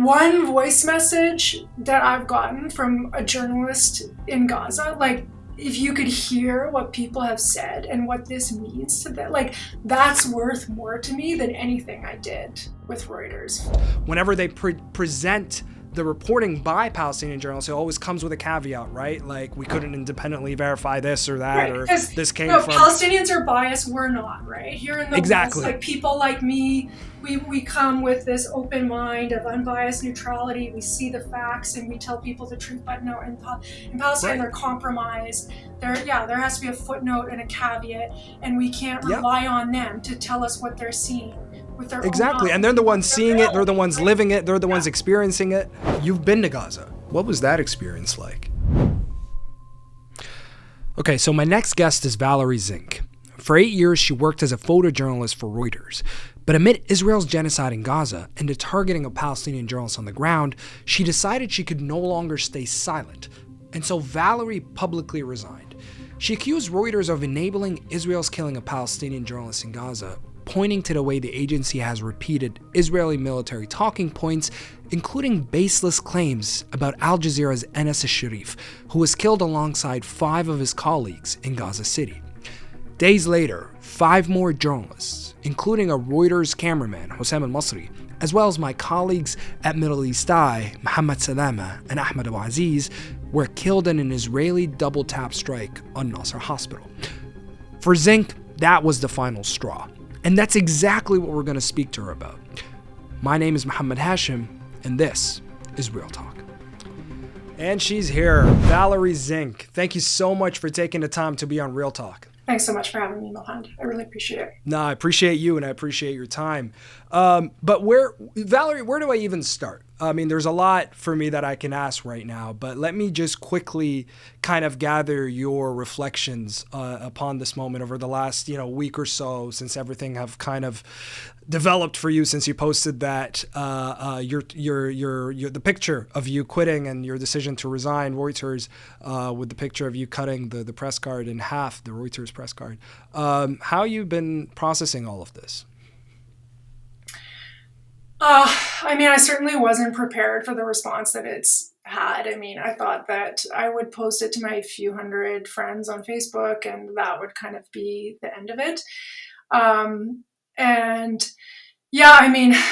one voice message that I've gotten from a journalist in Gaza, like, if you could hear what people have said and what this means to them, like, that's worth more to me than anything I did with Reuters. Whenever they present the reporting by Palestinian journalists, it always comes with a caveat, right? Like, we couldn't independently verify this or that, right, or this came from... Palestinians are biased, we're not, right? Here in the exactly. West, like, people like me, we come with this open mind of unbiased neutrality. We see the facts and we tell people the truth, but no, in Palestine, right, they're compromised. There has to be a footnote and a caveat, and we can't rely on them to tell us what they're seeing. Exactly, and they're the ones seeing it, they're the ones living it, they're the ones experiencing it. You've been to Gaza. What was that experience like? Okay, so my next guest is Valerie Zink. For 8 years, she worked as a photojournalist for Reuters. But amid Israel's genocide in Gaza and the targeting of Palestinian journalists on the ground, she decided she could no longer stay silent. And so Valerie publicly resigned. She accused Reuters of enabling Israel's killing of Palestinian journalists in Gaza, pointing to the way the agency has repeated Israeli military talking points, including baseless claims about Al Jazeera's al-Sharif, who was killed alongside 5 of his colleagues in Gaza City. Days later, 5 more journalists, including a Reuters cameraman, Hashem, as well as my colleagues at Middle East Eye, Mohamed and Ahmed Aziz, were killed in an Israeli double-tap strike on Nasser Hospital. For Zink, that was the final straw. And that's exactly what we're going to speak to her about. My name is Mohamed Hashem, and this is Real Talk. And she's here, Valerie Zink. Thank you so much for taking the time to be on Real Talk. Thanks so much for having me, Mohamed. I really appreciate it. No, I appreciate you, and I appreciate your time. But Valerie, where do I even start? I mean, there's a lot for me that I can ask right now, but let me just quickly kind of gather your reflections upon this moment over the last, week or so, since everything have kind of developed for you since you posted that the picture of you quitting and your decision to resign Reuters, with the picture of you cutting the press card in half, the Reuters press card. How you been processing all of this? I certainly wasn't prepared for the response that it's had. I thought that I would post it to my few hundred friends on Facebook and that would kind of be the end of it.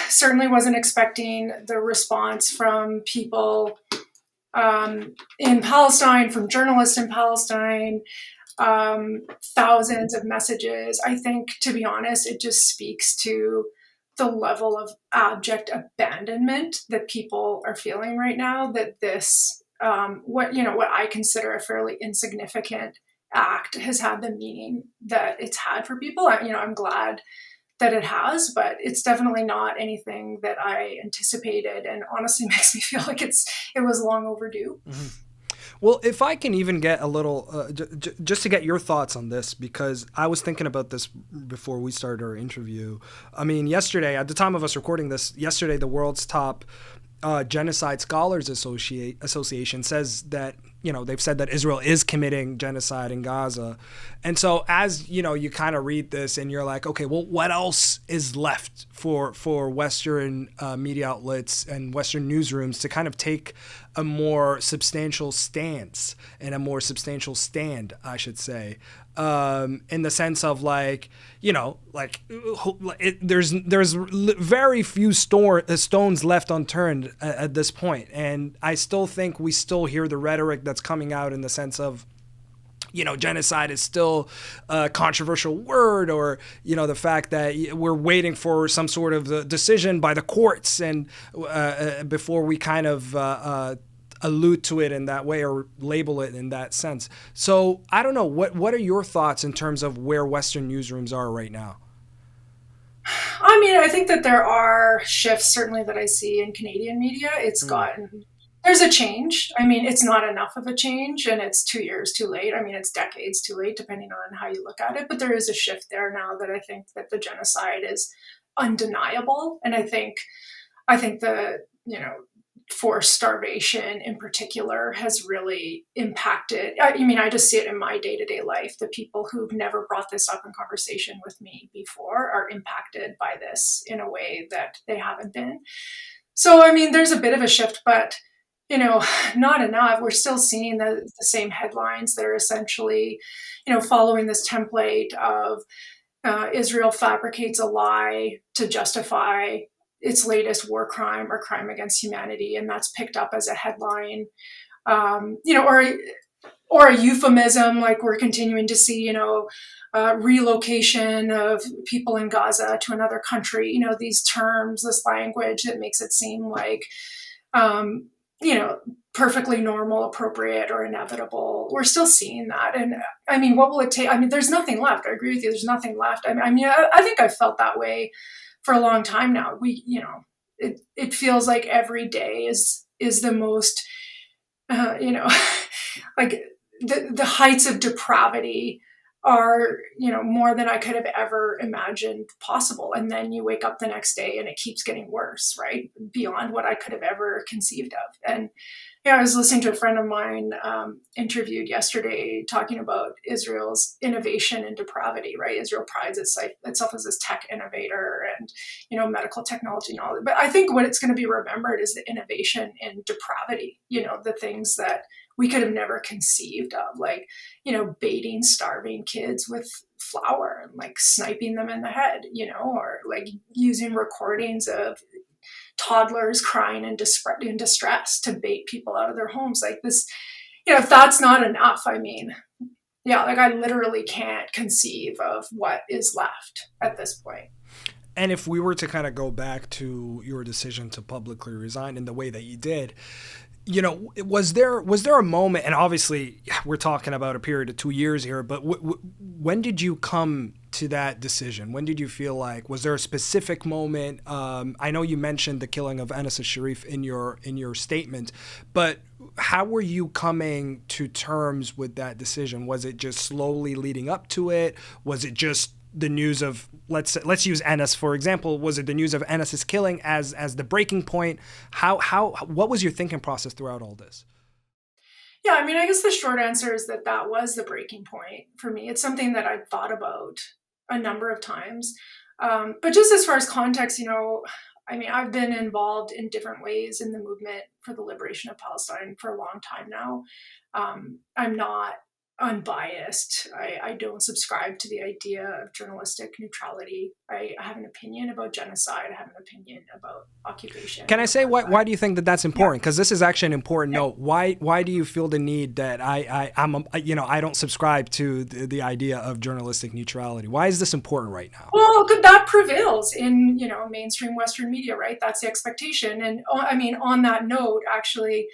Certainly wasn't expecting the response from people in Palestine, from journalists in Palestine, thousands of messages. I think, to be honest, it just speaks to the level of abject abandonment that people are feeling right now, that this, what I consider a fairly insignificant act has had the meaning that it's had for people. I'm glad that it has, but it's definitely not anything that I anticipated, and honestly makes me feel like it was long overdue. Mm-hmm. Well, if I can even get a little, just to get your thoughts on this, because I was thinking about this before we started our interview. Yesterday, at the time of us recording this, the world's top Genocide Scholars Association says that, they've said that Israel is committing genocide in Gaza. And so as, you kind of read this and you're like, okay, well, what else is left for Western media outlets and Western newsrooms to kind of take a more substantial stance and a more substantial stand, I should say, in the sense of there's very few stones left unturned at this point. And I still think we still hear the rhetoric that's coming out in the sense of, genocide is still a controversial word, or, the fact that we're waiting for some sort of decision by the courts and before we kind of allude to it in that way or label it in that sense. So I don't know, what are your thoughts in terms of where Western newsrooms are right now? I think that there are shifts, certainly, that I see in Canadian media. There's a change. It's not enough of a change, and it's 2 years too late. It's decades too late, depending on how you look at it. But there is a shift there now that I think that the genocide is undeniable. And I think the, forced starvation in particular has really impacted. I just see it in my day-to-day life. The people who've never brought this up in conversation with me before are impacted by this in a way that they haven't been. So, I mean, there's a bit of a shift, but, not enough. We're still seeing the same headlines that are essentially, following this template of Israel fabricates a lie to justify its latest war crime or crime against humanity, and that's picked up as a headline, or a euphemism, like we're continuing to see, relocation of people in Gaza to another country. These terms, this language that makes it seem like, perfectly normal, appropriate, or inevitable. We're still seeing that. And I mean, what will it take? I mean, there's nothing left. I agree with you. There's nothing left. I think I've felt that way for a long time now. It feels like every day is the most, like the heights of depravity are, more than I could have ever imagined possible. And then you wake up the next day and it keeps getting worse, right? Beyond what I could have ever conceived of. And I was listening to a friend of mine interviewed yesterday talking about Israel's innovation and depravity, right? Israel prides itself as this tech innovator and, medical technology and all that. But I think what it's going to be remembered is the innovation in depravity, the things that we could have never conceived of, like, baiting starving kids with flour and like sniping them in the head, or like using recordings of toddlers crying in distress to bait people out of their homes. Like this, if that's not enough, I mean, like I literally can't conceive of what is left at this point. And if we were to kind of go back to your decision to publicly resign in the way that you did, was there a moment, and obviously we're talking about a period of 2 years here, but when did you come to that decision? When did you feel like, was there a specific moment? I know you mentioned the killing of al-Sharif in your statement, but how were you coming to terms with that decision? Was it just slowly leading up to it? Was it just the news of, let's use Enes for example? Was it the news of Enes's killing as the breaking point? What was your thinking process throughout all this? Yeah, I mean, I guess the short answer is that was the breaking point for me. It's something that I've thought about a number of times. But just as far as context, I mean, I've been involved in different ways in the movement for the liberation of Palestine for a long time now. I'm not unbiased. I don't subscribe to the idea of journalistic neutrality. I have an opinion about genocide. I have an opinion about occupation. Can I say why do you think that that's important? Because this is actually an important note. Why do you feel the need that I don't subscribe to the idea of journalistic neutrality? Why is this important right now? Well, that prevails in mainstream Western media, right? That's the expectation. And I mean, on that note, actually,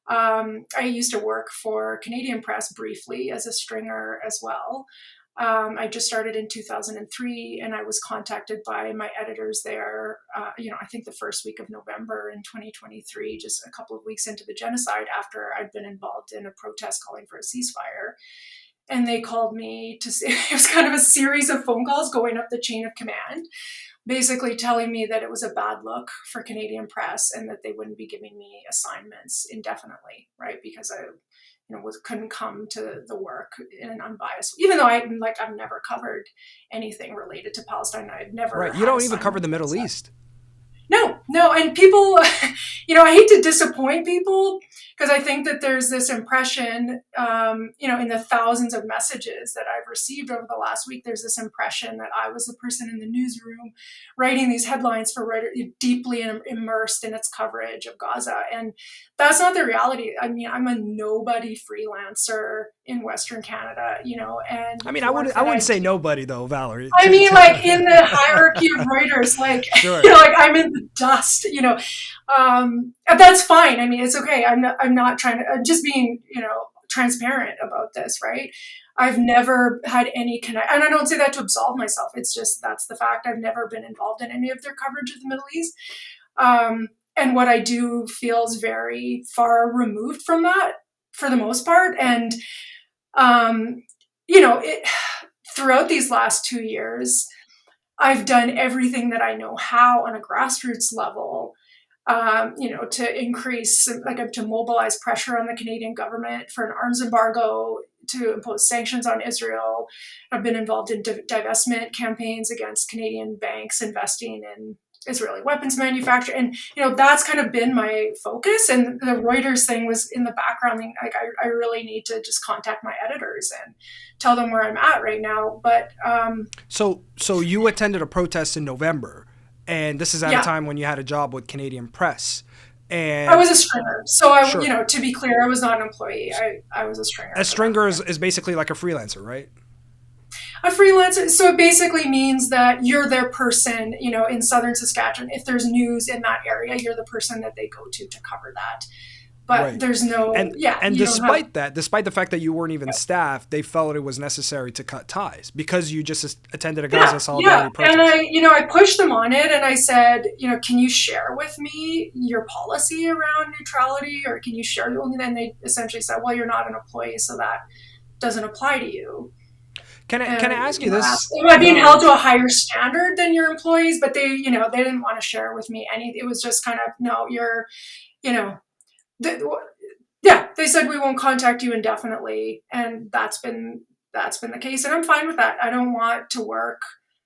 I used to work for Canadian Press briefly as a stringer as well. I just started in 2003, and I was contacted by my editors there, I think the first week of November in 2023, just a couple of weeks into the genocide, after I'd been involved in a protest calling for a ceasefire. And they called me to say, it was kind of a series of phone calls going up the chain of command, basically telling me that it was a bad look for Canadian Press and that they wouldn't be giving me assignments indefinitely, right? Because I, couldn't come to the work in an unbiased, even though I've never covered anything related to Palestine. I've never. Right. You don't even cover the Middle East. No. And people, I hate to disappoint people because I think that there's this impression, in the thousands of messages that I've received over the last week, there's this impression that I was the person in the newsroom writing these headlines for Reuters, deeply immersed in its coverage of Gaza. And that's not the reality. I mean, I'm a nobody freelancer in Western Canada, and I mean, I wouldn't say nobody though, Valerie. I mean, like in the hierarchy of Reuters, like, sure. Like I'm in the dust, that's fine. I mean, it's okay. I'm not trying to, I'm just being, transparent about this, right? I've never had any connect, and I don't say that to absolve myself. It's just, that's the fact. I've never been involved in any of their coverage of the Middle East. And what I do feels very far removed from that for the most part. And, throughout these last 2 years, I've done everything that I know how on a grassroots level, to increase, to mobilize pressure on the Canadian government for an arms embargo, to impose sanctions on Israel. I've been involved in divestment campaigns against Canadian banks investing in Israeli weapons manufacturer. And, that's kind of been my focus. And the Reuters thing was in the background. Like, I really need to just contact my editors and tell them where I'm at right now. But so you attended a protest in November, and this is at a time when you had a job with Canadian Press. And I was a stringer. So sure. To be clear, I was not an employee. I was a stringer. A stringer is basically like a freelancer, right? A freelancer. So it basically means that you're their person, in Southern Saskatchewan. If there's news in that area, you're the person that they go to cover that. But there's no, and despite the fact that you weren't even staff, they felt it was necessary to cut ties because you just attended a Gaza solidarity protest. And I pushed them on it, and I said, can you share with me your policy around neutrality, or can you share? And then they essentially said, well, you're not an employee, so that doesn't apply to you. Can I ask you this? Am I being held to a higher standard than your employees? But they didn't want to share with me anything. It was just kind of, no, you're, they said we won't contact you indefinitely, and that's been the case, and I'm fine with that. I don't want to work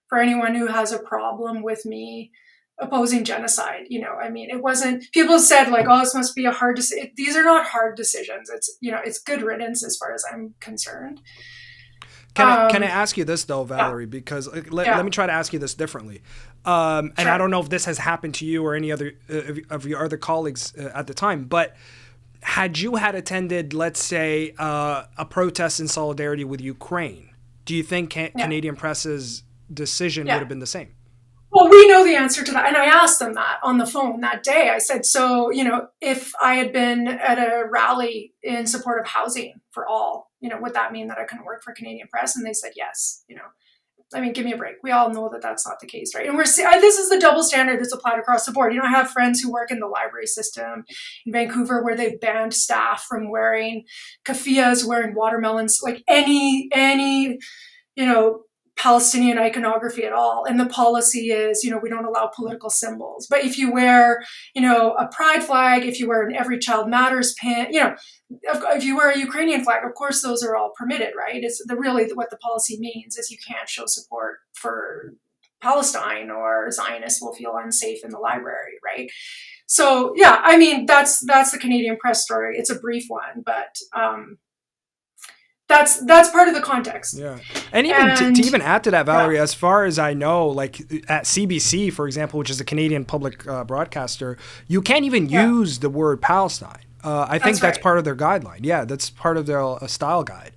for anyone who has a problem with me opposing genocide. It wasn't. People said like, "Oh, this must be a hard decision." These are not hard decisions. It's good riddance as far as I'm concerned. Can I ask you this though, Valerie? Because let me try to ask you this differently. And I don't know if this has happened to you or any other of your other colleagues at the time, but had you attended, let's say, a protest in solidarity with Ukraine, do you think Canadian Press's decision would have been the same? Well, we know the answer to that. And I asked them that on the phone that day. I said, so, if I had been at a rally in support of housing for all, would that mean that I couldn't work for Canadian Press? And they said, yes. Give me a break. We all know that that's not the case, right? And this is the double standard that's applied across the board. I have friends who work in the library system in Vancouver where they've banned staff from wearing keffiyehs, wearing watermelons, like any Palestinian iconography at all. And the policy is, we don't allow political symbols. But if you wear, a pride flag, if you wear an Every Child Matters pin, if you wear a Ukrainian flag, of course, those are all permitted, right? It's what the policy means is you can't show support for Palestine, or Zionists will feel unsafe in the library, right? So, that's the Canadian Press story. It's a brief one, but that's part of the context. Yeah. And even to even add to that, Valerie, as far as I know, like at CBC, for example, which is a Canadian public broadcaster, you can't even use the word Palestine. I think that's part of their guideline. Yeah, that's part of their style guide.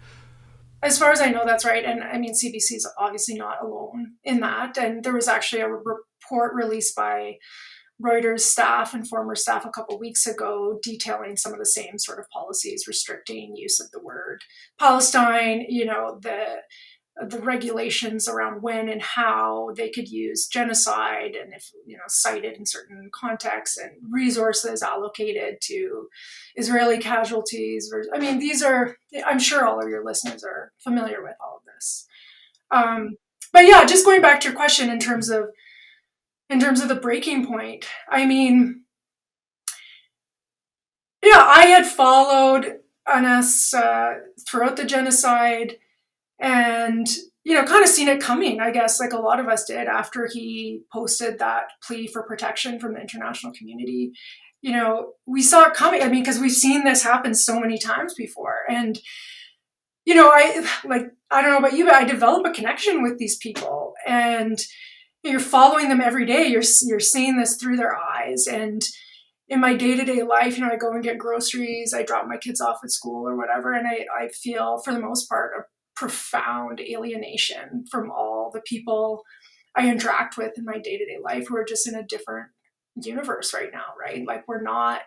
As far as I know, that's right. And CBC is obviously not alone in that. And there was actually a report released by Reuters staff and former staff a couple of weeks ago detailing some of the same sort of policies restricting use of the word Palestine, the regulations around when and how they could use genocide, and if cited in certain contexts, and resources allocated to Israeli casualties. These are, I'm sure all of your listeners are familiar with all of this. But yeah, just going back to your question in terms of the breaking point, I had followed Anas throughout the genocide, and kind of seen it coming, I guess, like a lot of us did after he posted that plea for protection from the international community. We saw it coming. Because we've seen this happen so many times before, and I don't know about you, but I develop a connection with these people, and you're following them every day. You're seeing this through their eyes. And in my day-to-day life, I go and get groceries, I drop my kids off at school or whatever, and I feel, for the most part, a profound alienation from all the people I interact with in my day-to-day life who are just in a different universe right now, right? Like we're not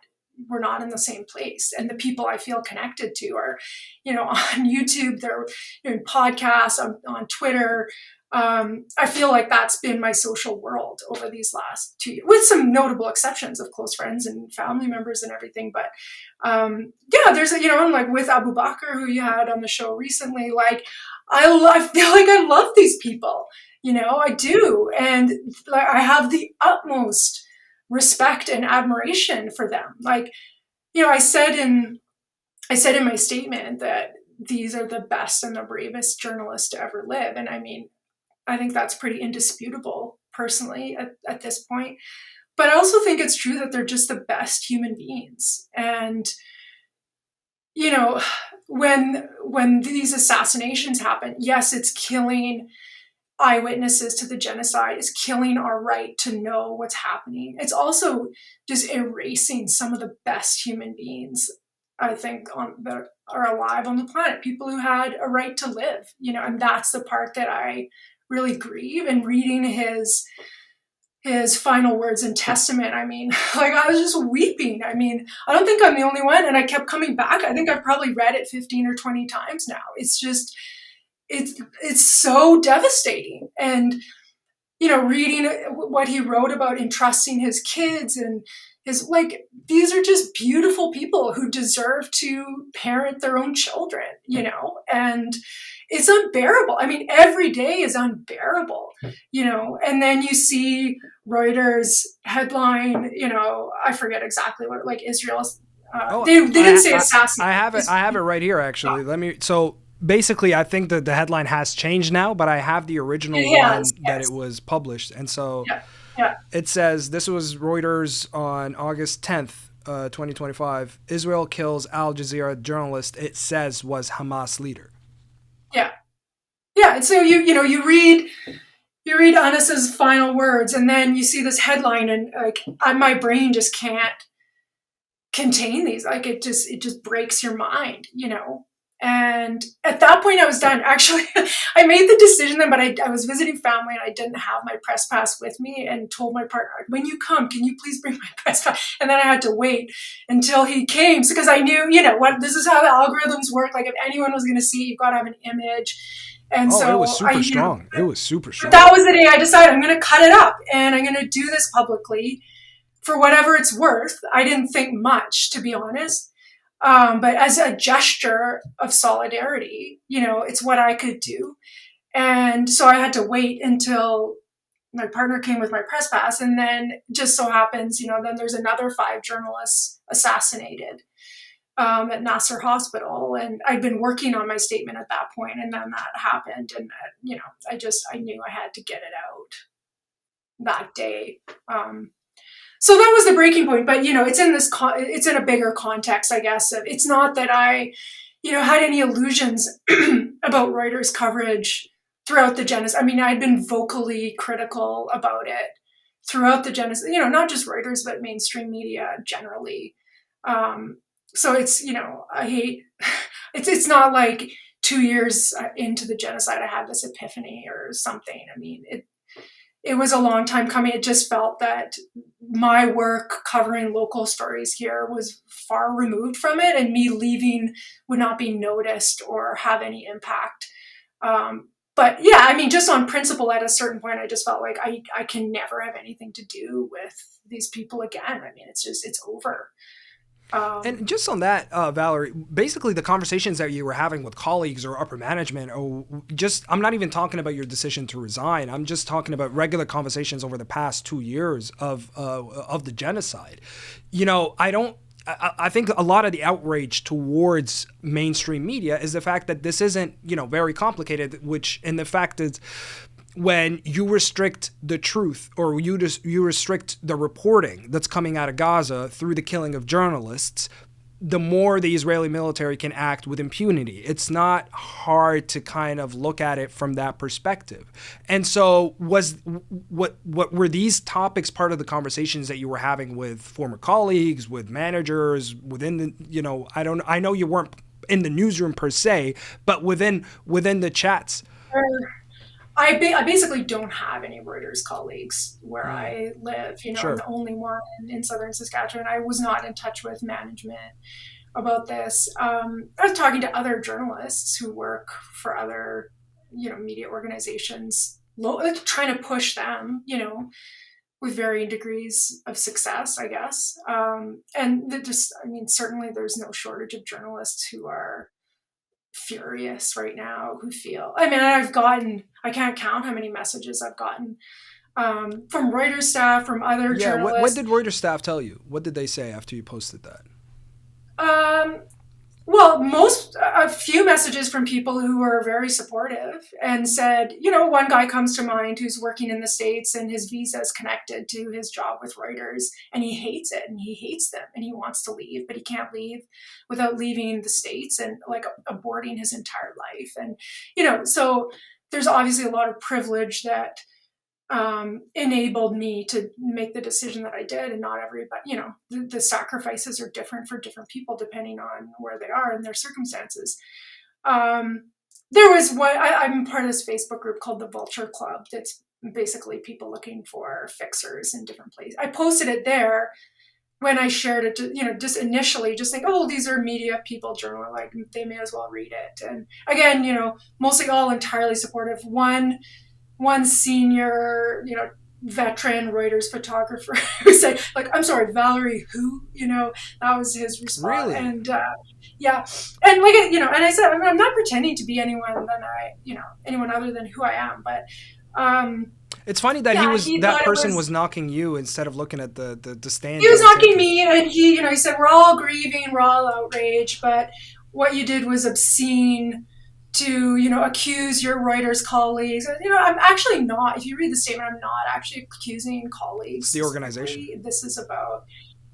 in the same place. And the people I feel connected to are, on YouTube, they're doing podcasts, on Twitter. I feel like that's been my social world over these last 2 years, with some notable exceptions of close friends and family members and everything. But there's and like with Abu Bakr, who you had on the show recently, like I feel like I love these people, I do. And like I have the utmost respect and admiration for them. Like, I said in my statement that these are the best and the bravest journalists to ever live. And I think that's pretty indisputable personally at this point. But I also think it's true that they're just the best human beings. And, when these assassinations happen, yes, it's killing eyewitnesses to the genocide, is killing our right to know what's happening. It's also just erasing some of the best human beings, I think, that are alive on the planet, people who had a right to live, and that's the part that I really grieve. And reading his final words and testament, I mean, like, I was just weeping. I mean, I don't think I'm the only one. And I kept coming back. I think I've probably read it 15 or 20 times now. It's just, it's so devastating. And, reading what he wrote about entrusting his kids and these are just beautiful people who deserve to parent their own children, and it's unbearable. I mean, every day is unbearable, and then you see Reuters headline, I forget exactly what, like Israel's, they didn't say assassin. I have it right here, actually. So basically, I think that the headline has changed now, but I have the original one that it was published. And so it says, this was Reuters on August 10th, 2025. Israel kills Al Jazeera journalist it says was Hamas leader. Yeah. And so you read Anas's final words, and then you see this headline, and my brain just can't contain these. Like, it just breaks your mind, And at that point I was done. Actually, I made the decision then, but I was visiting family and I didn't have my press pass with me, and told my partner, when you come, can you please bring my press pass? And then I had to wait until he came, because I knew, this is how the algorithms work. Like, if anyone was going to see it, you've got to have an image. And so it was super strong. It was super strong. That was the day I decided I'm going to cut it up and I'm going to do this publicly for whatever it's worth. I didn't think much, to be honest. But as a gesture of solidarity, it's what I could do. And so I had to wait until my partner came with my press pass. And then just so happens, then there's another 5 journalists assassinated at Nasser Hospital. And I'd been working on my statement at that point, and then that happened. And, I knew I had to get it out that day. So that was the breaking point, but it's in it's in a bigger context, I guess. It's not that I, had any illusions about Reuters coverage throughout the genocide. I mean, I'd been vocally critical about it throughout the genocide. Not just Reuters, but mainstream media generally. So it's, I hate. It's not like 2 years into the genocide I had this epiphany or something. I mean, it was a long time coming. It just felt that my work covering local stories here was far removed from it, and me leaving would not be noticed or have any impact. But yeah, I mean, just on principle, at a certain point, I just felt like I can never have anything to do with these people again. I mean, it's over. And just on that, Valerie, basically the conversations that you were having with colleagues or upper management, I'm not even talking about your decision to resign. I'm just talking about regular conversations over the past 2 years of the genocide. I think a lot of the outrage towards mainstream media is the fact that this isn't, very complicated, which, and the fact is, when you restrict the truth, or you restrict the reporting that's coming out of Gaza through the killing of journalists, the more the Israeli military can act with impunity. It's not hard to kind of look at it from that perspective. And so what were these topics part of the conversations that you were having with former colleagues, with managers, within the, I know you weren't in the newsroom per se, but within the chats? I basically don't have any Reuters colleagues where I live. Sure. I'm the only one in southern Saskatchewan. I was not in touch with management about this. I was talking to other journalists who work for other, media organizations, trying to push them, with varying degrees of success, I guess. Certainly there's no shortage of journalists who are furious right now, who feel, I can't count how many messages I've gotten from Reuters staff, from other journalists. What did Reuters staff tell you? What did they say after you posted that? Well, a few messages from people who were very supportive and said, one guy comes to mind who's working in the States and his visa is connected to his job with Reuters and he hates it and he hates them and he wants to leave, but he can't leave without leaving the States and like aborting his entire life. And, so there's obviously a lot of privilege that enabled me to make the decision that I did. And not everybody, the sacrifices are different for different people depending on where they are and their circumstances. There was I'm part of this Facebook group called the Vulture Club. That's basically people looking for fixers in different places. I posted it there when I shared it, just initially, just think, oh, these are media people, journalists, like they may as well read it. And again, mostly all entirely supportive. One senior, veteran Reuters photographer who said, like, I'm sorry, Valerie, who, that was his response. Really? And yeah. And like, and I said, I'm not pretending to be anyone other than who I am. But it's funny that that person was knocking you instead of looking at the stand. He was knocking me, and he said, we're all grieving, we're all outraged, but what you did was obscene to, accuse your Reuters colleagues. I'm actually not. If you read the statement, I'm not actually accusing colleagues. It's the organization. This is about,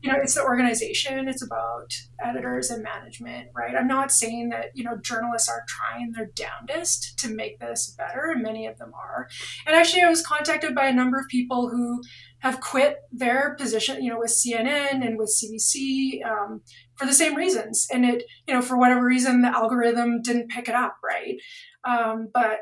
it's the organization. It's about editors and management, right? I'm not saying that, journalists are trying their damnedest to make this better, and many of them are. And actually, I was contacted by a number of people who have quit their position, with CNN and with CBC for the same reasons. And it, for whatever reason, the algorithm didn't pick it up, right? But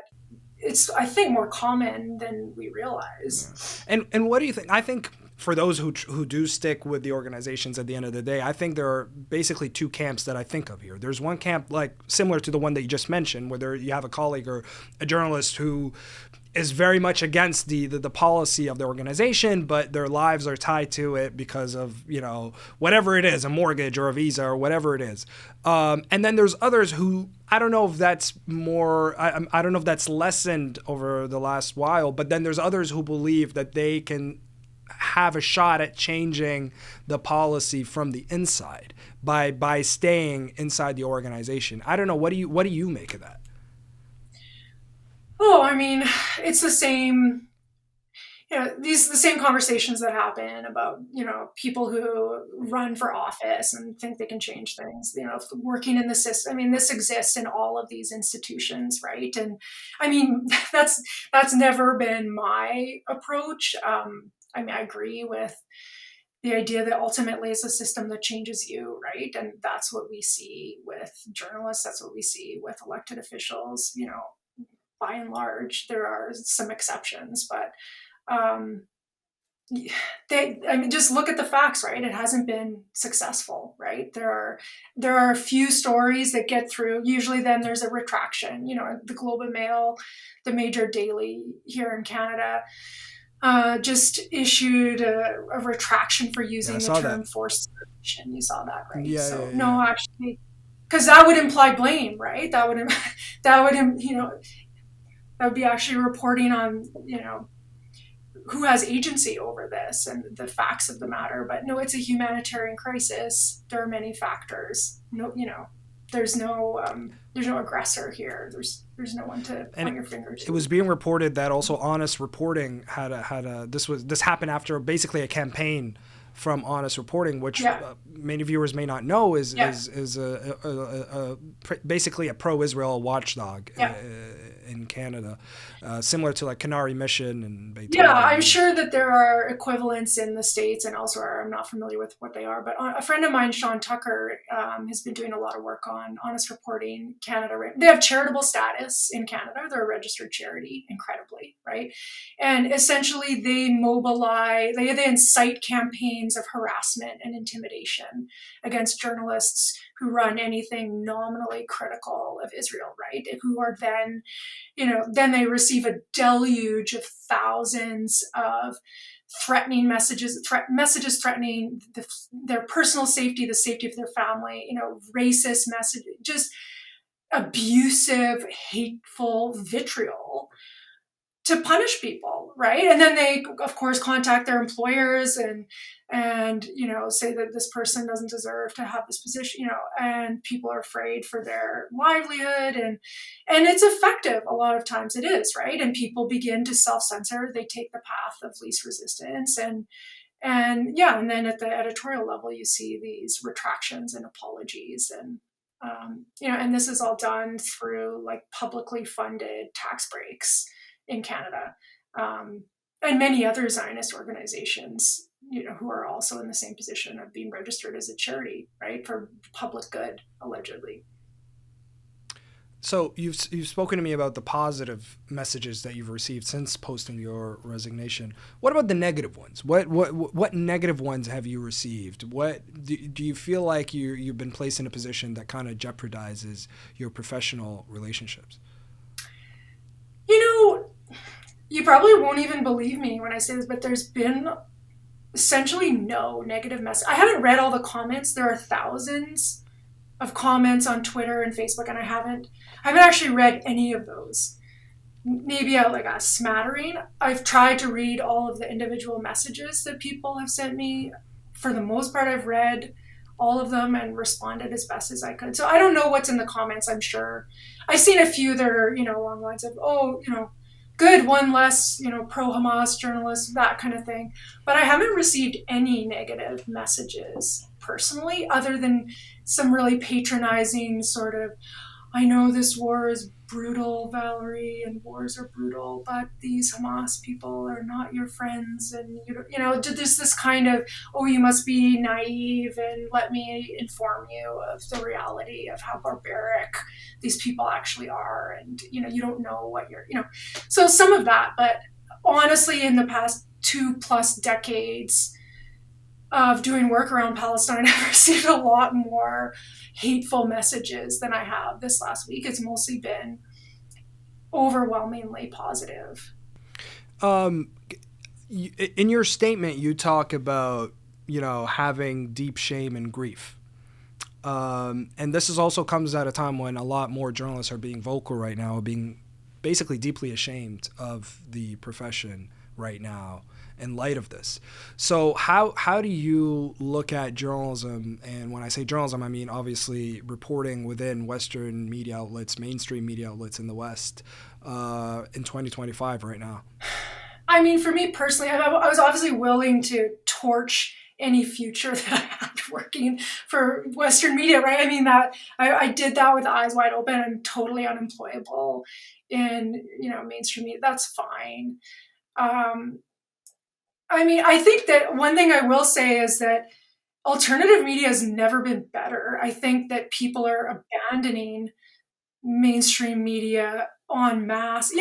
it's, I think, more common than we realize. Yeah. And what do you think? I think for those who do stick with the organizations at the end of the day, I think there are basically two camps that I think of here. There's one camp, like similar to the one that you just mentioned, where you have a colleague or a journalist who is very much against the policy of the organization, but their lives are tied to it because of, whatever it is, a mortgage or a visa or whatever it is. And then there's others who, I don't know if that's more, I don't know if that's lessened over the last while, but then there's others who believe that they can have a shot at changing the policy from the inside by staying inside the organization. I don't know. What do you make of that? Oh, I mean, it's the same, the same conversations that happen about, people who run for office and think they can change things, working in the system. I mean, this exists in all of these institutions, right? And I mean, that's never been my approach. I mean, I agree with the idea that ultimately it's a system that changes you, right? And that's what we see with journalists. That's what we see with elected officials, by and large. There are some exceptions, but just look at the facts, right? It hasn't been successful, right? There are a few stories that get through. Usually then there's a retraction. The Globe and Mail, the major daily here in Canada, just issued a retraction for using the term forced starvation. You saw that, right? Yeah. So yeah. No, actually, because that would imply blame, right? That would be actually reporting on, who has agency over this and the facts of the matter. But no, it's a humanitarian crisis. There are many factors. No, there's no aggressor here. There's no one to point your finger to. It was being reported that also Honest Reporting this happened after basically a campaign from Honest Reporting, which many viewers may not know is basically a pro-Israel watchdog in Canada, similar to like Canary Mission and Baytown. Yeah, I'm sure that there are equivalents in the States and elsewhere. I'm not familiar with what they are, but a friend of mine, Sean Tucker, has been doing a lot of work on Honest Reporting Canada. They have charitable status in Canada. They're a registered charity, incredibly, right? And essentially they mobilize, they incite campaigns of harassment and intimidation against journalists who run anything nominally critical of Israel, right? Who are then, then they receive a deluge of thousands of threatening messages threatening their personal safety, the safety of their family, racist messages, just abusive, hateful vitriol to punish people, right? And then they, of course, contact their employers and say that this person doesn't deserve to have this position, and people are afraid for their livelihood, and it's effective. A lot of times it is, right? And people begin to self-censor. They take the path of least resistance, and then at the editorial level, you see these retractions and apologies, and and this is all done through like publicly funded tax breaks in Canada, and many other Zionist organizations, who are also in the same position of being registered as a charity, right, for public good, allegedly. So you've spoken to me about the positive messages that you've received since posting your resignation. What about the negative ones? What negative ones have you received? What do you feel like you've been placed in a position that kind of jeopardizes your professional relationships? You probably won't even believe me when I say this, but there's been essentially no negative message. I haven't read all the comments. There are thousands of comments on Twitter and Facebook, and I haven't actually read any of those. Maybe a smattering. I've tried to read all of the individual messages that people have sent me. For the most part, I've read all of them and responded as best as I could. So I don't know what's in the comments, I'm sure. I've seen a few that are, along the lines of, good, one less, pro-Hamas journalist, that kind of thing. But I haven't received any negative messages personally, other than some really patronizing sort of, I know this war is brutal, Valerie, and wars are brutal, but these Hamas people are not your friends. And, there's this kind of, you must be naive, and let me inform you of the reality of how barbaric these people actually are. And, you don't know what so some of that. But honestly, in the past 2+ decades of doing work around Palestine, I've received a lot more hateful messages than I have this last week. It's mostly been overwhelmingly positive. In your statement, you talk about, having deep shame and grief. And this also comes at a time when a lot more journalists are being vocal right now, being basically deeply ashamed of the profession right now in light of this. So how do you look at journalism? And when I say journalism, I mean obviously reporting within Western media outlets, mainstream media outlets in the West, in 2025 right now. I mean, for me personally, I was obviously willing to torch any future that I had working for Western media, right? I mean, that I did that with eyes wide open. I'm totally unemployable in mainstream media. That's fine. I mean, I think that one thing I will say is that alternative media has never been better. I think that people are abandoning mainstream media en masse.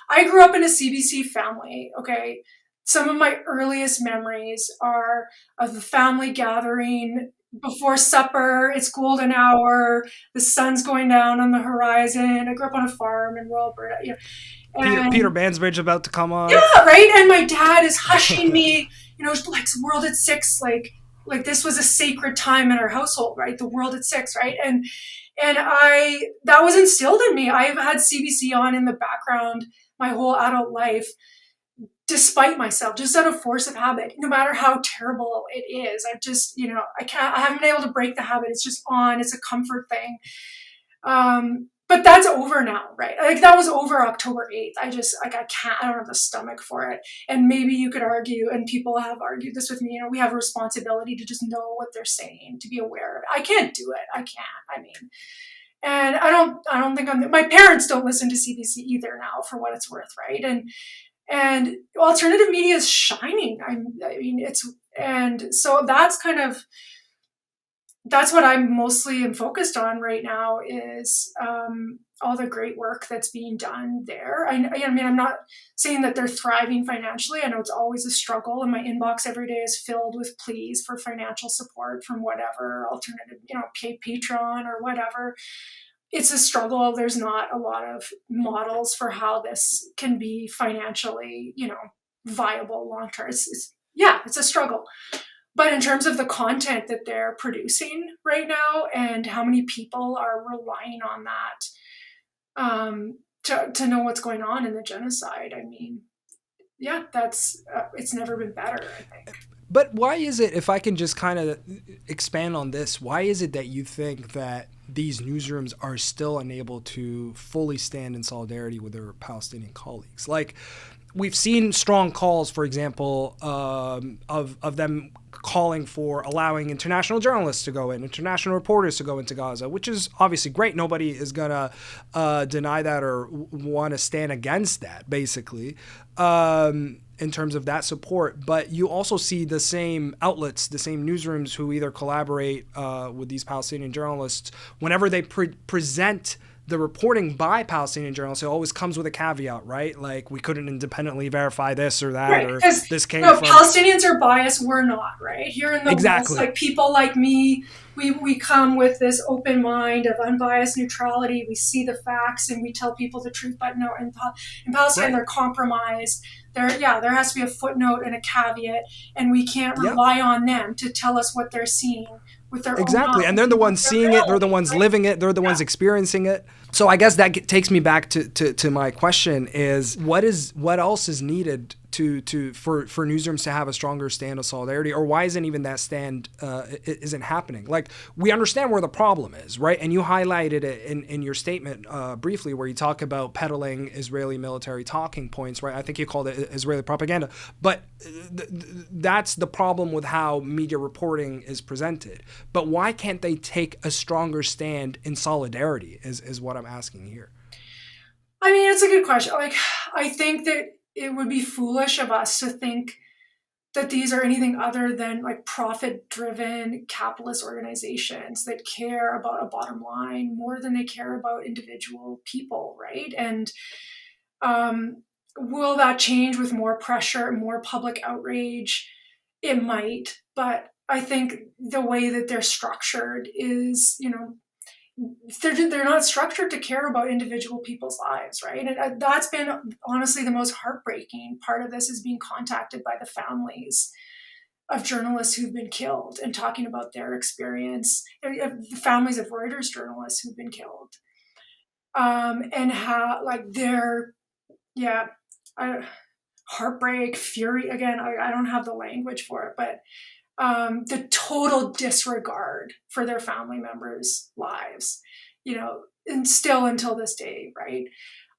I grew up in a CBC family, okay? Some of my earliest memories are of the family gathering before supper. It's golden hour. The sun's going down on the horizon. I grew up on a farm in rural Alberta. Peter Bansbridge about to come on. Yeah, right. And my dad is hushing me, like World at 6, like this was a sacred time in our household, right? The World at 6, right? And that was instilled in me. I've had CBC on in the background my whole adult life, despite myself, just out of force of habit, no matter how terrible it is. I just, I haven't been able to break the habit. It's just on. It's a comfort thing. But that's over now, right? Like that was over October 8th. I don't have the stomach for it. And maybe you could argue, and people have argued this with me, we have a responsibility to just know what they're saying, to be aware of it. I can't do it. I can't. I mean, and I don't think my parents don't listen to CBC either now, for what it's worth, right? And alternative media is shining. And so that's what I'm mostly am focused on right now is all the great work that's being done there. I mean, I'm not saying that they're thriving financially. I know it's always a struggle, and my inbox every day is filled with pleas for financial support from whatever alternative, Patreon or whatever. It's a struggle. There's not a lot of models for how this can be financially, viable long term. It's a struggle. But in terms of the content that they're producing right now and how many people are relying on that, to know what's going on in the genocide. I mean, yeah, that's it's never been better, I think. But why is it, if I can just kind of expand on this, why is it that you think that these newsrooms are still unable to fully stand in solidarity with their Palestinian colleagues? Like, we've seen strong calls, for example, of them calling for allowing international journalists to go in, international reporters to go into Gaza, which is obviously great. Nobody is going to deny that or want to stand against that, basically, in terms of that support. But you also see the same outlets, the same newsrooms who either collaborate with these Palestinian journalists whenever they present the reporting by Palestinian journalists. It always comes with a caveat, right? Like, we couldn't independently verify this or that, right, or this came no, from... Palestinians are biased. We're not, right? Here in the exactly. West, like people like me, we come with this open mind of unbiased neutrality. We see the facts and we tell people the truth. But no, in Palestine, right, they're compromised. There has to be a footnote and a caveat, and we can't rely on them to tell us what they're seeing with their exactly. And they're the ones seeing it. They're the ones living it. They're the ones experiencing it. So I guess that takes me back to my question: is what else is needed for newsrooms to have a stronger stand of solidarity, or why isn't even that stand isn't happening? Like, we understand where the problem is, right? And you highlighted it in your statement briefly, where you talk about peddling Israeli military talking points, right? I think you called it Israeli propaganda, but that's the problem with how media reporting is presented. But why can't they take a stronger stand in solidarity? Is what I'm asking here. I mean, it's a good question. Like, I think that it would be foolish of us to think that these are anything other than like profit-driven capitalist organizations that care about a bottom line more than they care about individual people, right? And will that change with more pressure, more public outrage? It might, but I think the way that they're structured is, they're not structured to care about individual people's lives, right? And that's been honestly the most heartbreaking part of this, is being contacted by the families of journalists who've been killed and talking about their experience, the families of Reuters journalists who've been killed, and how like heartbreak, fury. Again, I don't have the language for it, but the total disregard for their family members' lives, and still until this day, right?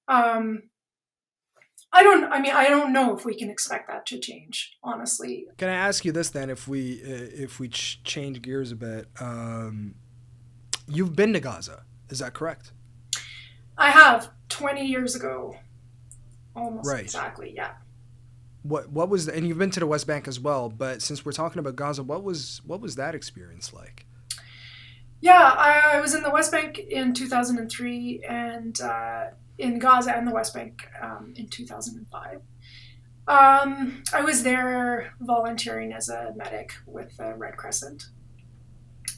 I don't know if we can expect that to change, honestly. Can I ask you this then? If we change gears a bit, you've been to Gaza, is that correct? I have, 20 years ago, almost. Right. Exactly, yeah. What was and you've been to the West Bank as well, but since we're talking about Gaza, what was that experience like? Yeah, I was in the West Bank in 2003 and in Gaza and the West Bank in 2005. I was there volunteering as a medic with the Red Crescent.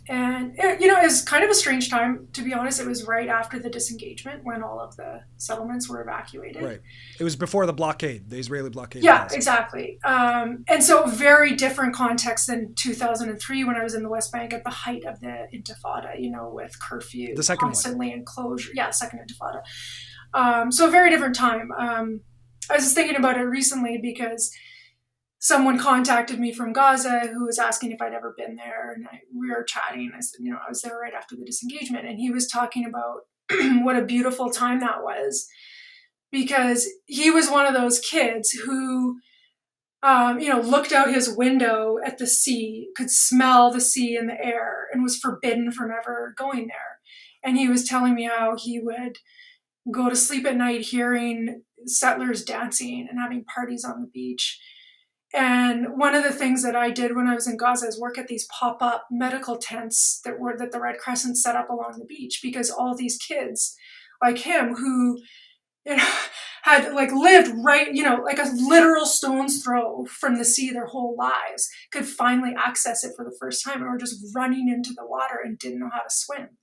And, it was kind of a strange time, to be honest. It was right after the disengagement when all of the settlements were evacuated. Right. It was before the blockade, the Israeli blockade. Yeah, exactly. And so very different context than 2003 when I was in the West Bank at the height of the Intifada, with curfew, the second constantly one. in closure. Yeah, second Intifada. So a very different time. I was just thinking about it recently because someone contacted me from Gaza who was asking if I'd ever been there. And we were chatting. I said, I was there right after the disengagement. And he was talking about what a beautiful time that was, because he was one of those kids who, looked out his window at the sea, could smell the sea in the air, and was forbidden from ever going there. And he was telling me how he would go to sleep at night hearing settlers dancing and having parties on the beach. And one of the things that I did when I was in Gaza is work at these pop-up medical tents that the Red Crescent set up along the beach, because all these kids like him who, had like lived right, like a literal stone's throw from the sea their whole lives, could finally access it for the first time, and were just running into the water and didn't know how to swim.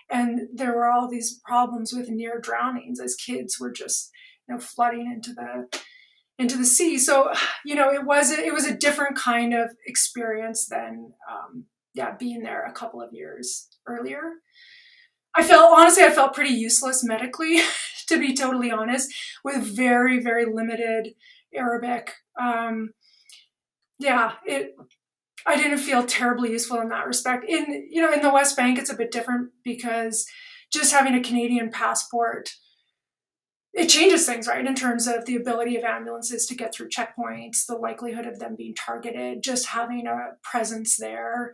And there were all these problems with near drownings as kids were just, flooding into the sea. So, it was a different kind of experience than, being there a couple of years earlier. I felt pretty useless medically, to be totally honest, with very, very limited Arabic. Yeah, I didn't feel terribly useful in that respect. In the West Bank, it's a bit different because just having a Canadian passport, it changes things, right? In terms of the ability of ambulances to get through checkpoints, the likelihood of them being targeted, just having a presence there.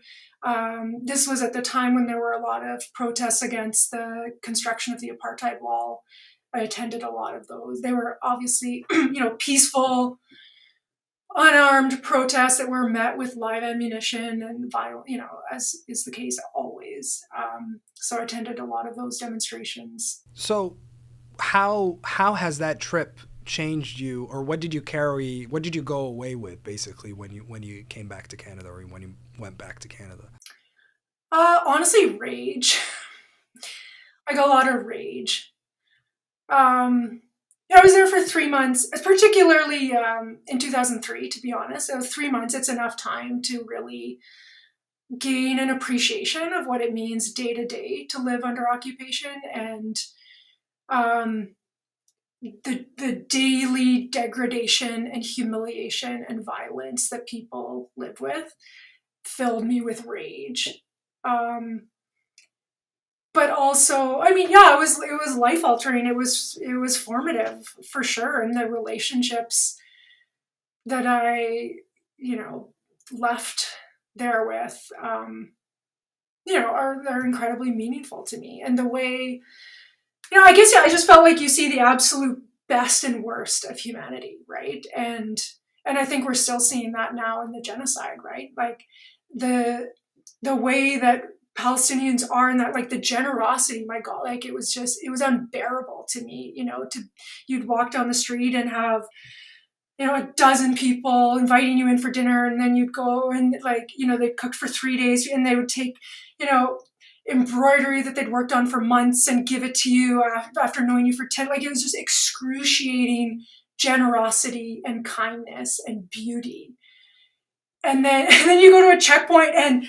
This was at the time when there were a lot of protests against the construction of the apartheid wall. I attended a lot of those. They were obviously, peaceful, unarmed protests that were met with live ammunition and violent, as is the case always. So I attended a lot of those demonstrations. So how has that trip changed you, or what did you go away with basically when you came back to Canada, or when you went back to Canada? Honestly, rage. I got a lot of rage. I was there for 3 months, particularly in 2003, to be honest. So 3 months, it's enough time to really gain an appreciation of what it means day to day to live under occupation, and the daily degradation and humiliation and violence that people live with filled me with rage. But also, it was life altering. It was formative for sure, and the relationships that I left there with are incredibly meaningful to me. And the way, I guess, I just felt like you see the absolute best and worst of humanity, right? And I think we're still seeing that now in the genocide, right? Like the way that Palestinians are, and that, like, the generosity, my God, like it was unbearable to me, you'd walk down the street and have, a dozen people inviting you in for dinner, and then you'd go and, like, they cooked for 3 days, and they would take, embroidery that they'd worked on for months and give it to you after knowing you for 10, like, it was just excruciating generosity and kindness and beauty. And then you go to a checkpoint and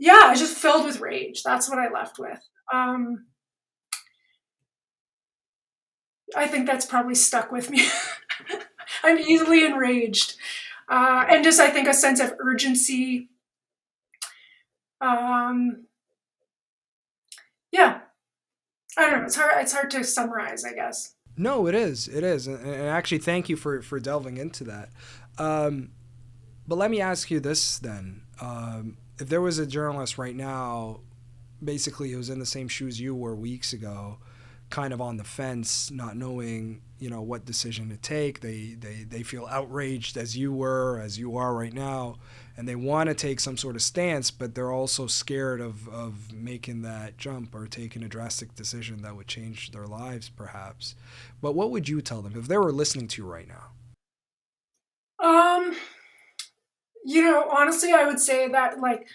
yeah, I was just filled with rage. That's what I left with. I think that's probably stuck with me. I'm easily enraged. And just, I think, a sense of urgency. Yeah, I don't know. It's hard to summarize, I guess. No, it is. It is. And actually, thank you for delving into that. But let me ask you this then. If there was a journalist right now, basically who's in the same shoes you were weeks ago, kind of on the fence, not knowing, what decision to take, they feel outraged as you are right now, and they want to take some sort of stance, but they're also scared of making that jump or taking a drastic decision that would change their lives, perhaps. But what would you tell them if they were listening to you right now? Um, Honestly, I would say that, like,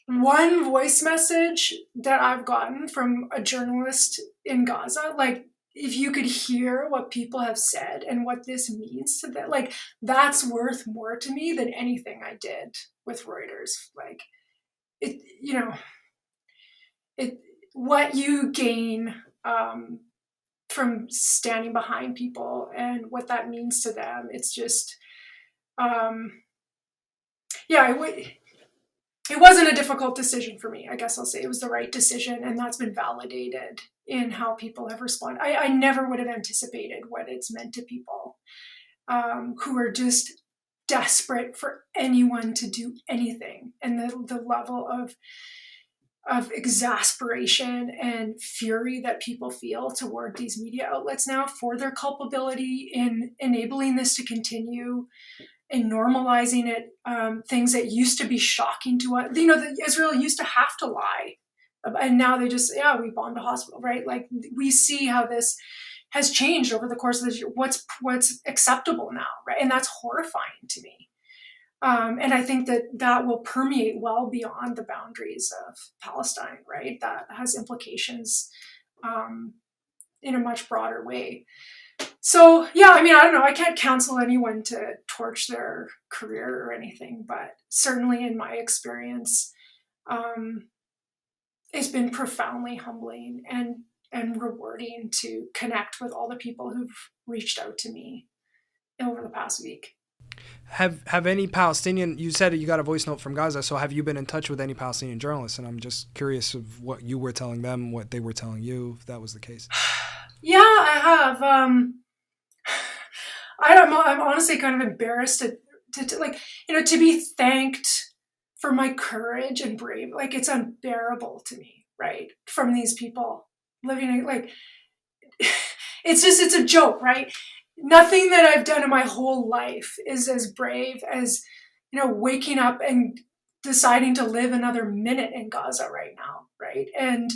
one voice message that I've gotten from a journalist in Gaza, like, if you could hear what people have said and what this means to them, like, that's worth more to me than anything I did with Reuters. Like, it, it, what you gain from standing behind people and what that means to them, it's just, yeah, it wasn't a difficult decision for me. I guess I'll say it was the right decision, and that's been validated in how people have responded. I never would have anticipated what it's meant to people who are just desperate for anyone to do anything, and the level of exasperation and fury that people feel toward these media outlets now for their culpability in enabling this to continue and normalizing it, things that used to be shocking to us. Israel used to have to lie, and now they just, we bombed a hospital, right? Like, we see how this has changed over the course of this year. What's acceptable now, right? And that's horrifying to me. And I think that will permeate well beyond the boundaries of Palestine, right? That has implications in a much broader way. So, yeah, I don't know. I can't counsel anyone to torch their career or anything, but certainly in my experience, it's been profoundly humbling and rewarding to connect with all the people who've reached out to me over the past week. Have any Palestinian, you said you got a voice note from Gaza, so have you been in touch with any Palestinian journalists? And I'm just curious of what you were telling them, what they were telling you, if that was the case. Yeah, I have. I'm honestly kind of embarrassed to like, to be thanked for my courage and brave. Like, it's unbearable to me, right? From these people living like, it's a joke, right? Nothing that I've done in my whole life is as brave as, waking up and deciding to live another minute in Gaza right now, right? And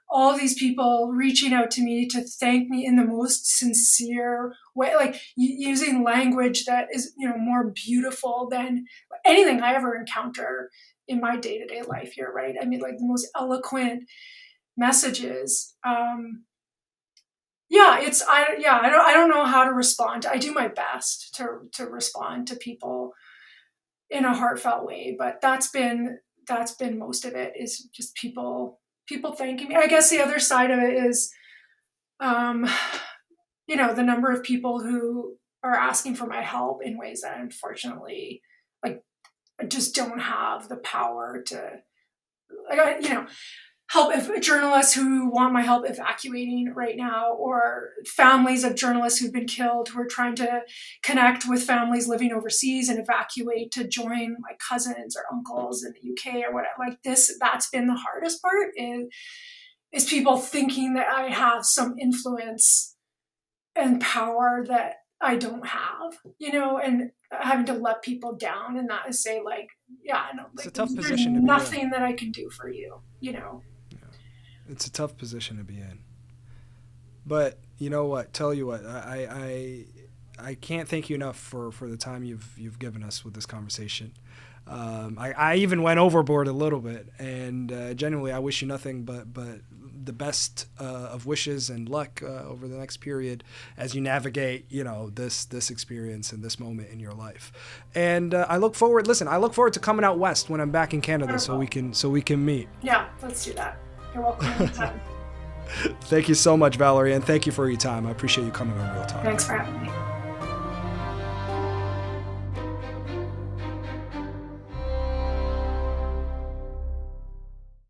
all these people reaching out to me to thank me in the most sincere way, like using language that is, more beautiful than anything I ever encounter in my day-to-day life here, right? I mean, like the most eloquent messages. I don't know how to respond. I do my best to respond to people in a heartfelt way, but that's been most of it, is just people thanking me. I guess the other side of it is, the number of people who are asking for my help in ways that unfortunately, like, I just don't have the power to, help if journalists who want my help evacuating right now, or families of journalists who've been killed who are trying to connect with families living overseas and evacuate to join my cousins or uncles in the UK or whatever. Like this, that's been the hardest part, is people thinking that I have some influence and power that I don't have, and having to let people down and not say like, yeah, I know, like, it's a tough position to be in. Nothing that I can do for you, It's a tough position to be in. But you know what? Tell you what, I can't thank you enough for the time you've given us with this conversation. I even went overboard a little bit, and genuinely, I wish you nothing but the best of wishes and luck over the next period as you navigate, this experience and this moment in your life. And I look forward to coming out west when I'm back in Canada, so we can meet. Yeah, let's do that. You're welcome anytime. Thank you so much, Valerie, and thank you for your time. I appreciate you coming on Real Talk. Thanks for having me.